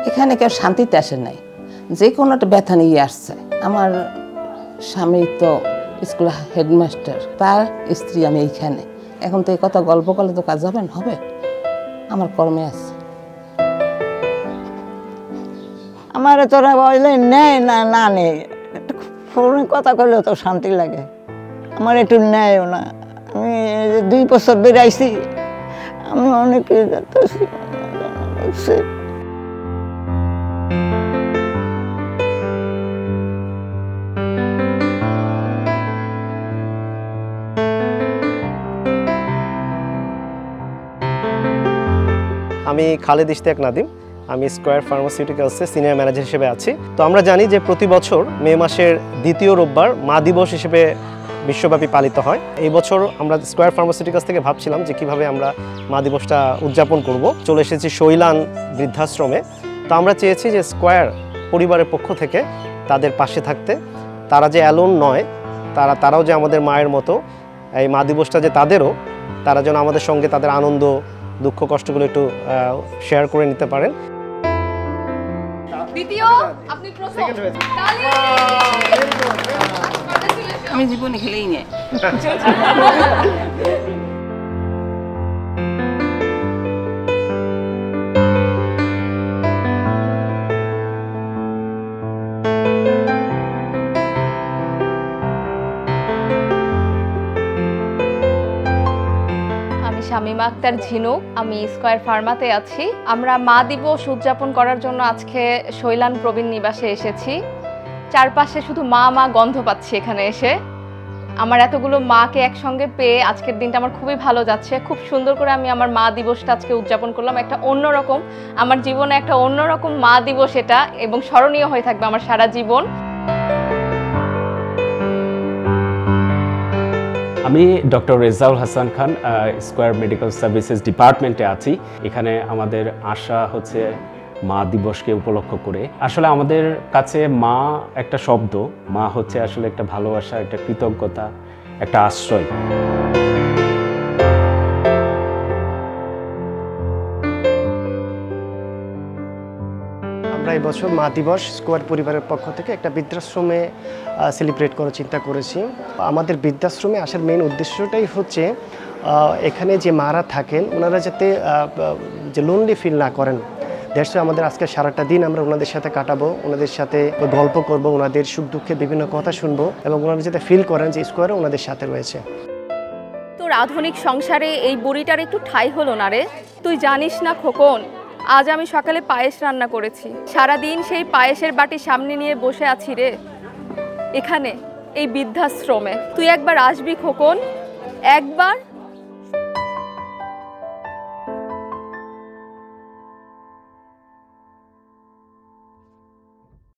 এখানে কেউ শান্তিতে আসে নাই, যে কোনো একটা ব্যথা নিয়ে আসছে। আমার স্বামী তো স্কুল হেডমাস্টার, তার স্ত্রী আমি এইখানে। এখন তো এই কথা গল্প করলে তো কাজ হবে, আমার কর্মে আছে। আমার তোরা বললে নেয় না না নেই, ফোনে কথা করলেও তো শান্তি লাগে। আমার একটু নেয়ও না। আমি 2 বছর বেড়াইছি, আমি অনেকে যাচ্ছি। আমি খালেদ ইশতিয়াক নাদিম, আমি স্কয়ার ফার্মাসিউটিক্যালসে সিনিয়র ম্যানেজার হিসেবে আছি। তো আমরা জানি যে প্রতি বছর মে মাসের 2য় রোববার মা দিবস হিসেবে বিশ্বব্যাপী পালিত হয়। এই বছর আমরা স্কয়ার ফার্মাসিউটিক্যালস থেকে ভাবছিলাম যে কিভাবে আমরা মা দিবসটা উদযাপন করব। চলে এসেছি শৈলান বৃদ্ধাশ্রমে। তো আমরা চেয়েছি যে স্কয়ার পরিবারের পক্ষ থেকে তাদের পাশে থাকতে, তারা যে অ্যালোন নয়, তারাও যে আমাদের মায়ের মতো, এই মা দিবসটা যে তাদেরও, তারা যেন আমাদের সঙ্গে তাদের আনন্দ দুঃখ কষ্টগুলো একটু শেয়ার করে নিতে পারেন। আমি জীবনে খেলেই নিয়ে শামিমা আক্তার ঝিনুক, আমি স্কয়ার ফার্মাতে আছি। আমরা মা দিবস উদযাপন করার জন্য আজকে শৈলান প্রবীণ নিবাসে এসেছি। চারপাশে শুধু মা মা গন্ধ পাচ্ছি এখানে এসে। আমার এতগুলো মাকে একসঙ্গে পেয়ে আজকের দিনটা আমার খুবই ভালো যাচ্ছে। খুব সুন্দর করে আমি আমার মা দিবসটা আজকে উদযাপন করলাম। একটা অন্যরকম, আমার জীবনে একটা অন্যরকম মা দিবস এটা, এবং স্মরণীয় হয়ে থাকবে আমার সারা জীবন। আমি doctor Rezaul Hasan Khan, square medical services ডিপার্টমেন্টে আছি। এখানে আমাদের আশা হচ্ছে মা দিবসকে উপলক্ষ করে। আসলে আমাদের কাছে মা একটা শব্দ, মা হচ্ছে আসলে একটা ভালোবাসা, একটা কৃতজ্ঞতা, একটা আশ্রয়। আমরা এই বছর মা দিবস স্কয়ার পরিবারের পক্ষ থেকে একটা বৃদ্ধাশ্রমে সেলিব্রেট করার চিন্তা করেছি। আমাদের বৃদ্ধাশ্রমে আসার মেইন উদ্দেশ্যটাই হচ্ছে এখানে যে মারা থাকেন ওনারা যাতে যে লোনলি ফিল না করেন। দ্যাটস আমাদের আজকে সারাটা দিন আমরা ওনাদের সাথে কাটাবো, ওনাদের সাথে গল্প করব, ওনাদের সুখ দুঃখে বিভিন্ন কথা শুনবো, এবং ওনারা যাতে ফিল করেন যে স্কয়ারও ওনাদের সাথে রয়েছে। তোর আধুনিক সংসারে এই বুড়িটার একটু ঠাঁই হলো না রে। তুই জানিস না খোকন, আজ আমি সকালে পায়েস রান্না করেছি। সারাদিন সেই পায়েসের বাটি সামনে নিয়ে বসে আছি রে, এখানে এই বৃদ্ধাশ্রমে। তুই একবার আসবি খোকন, একবার।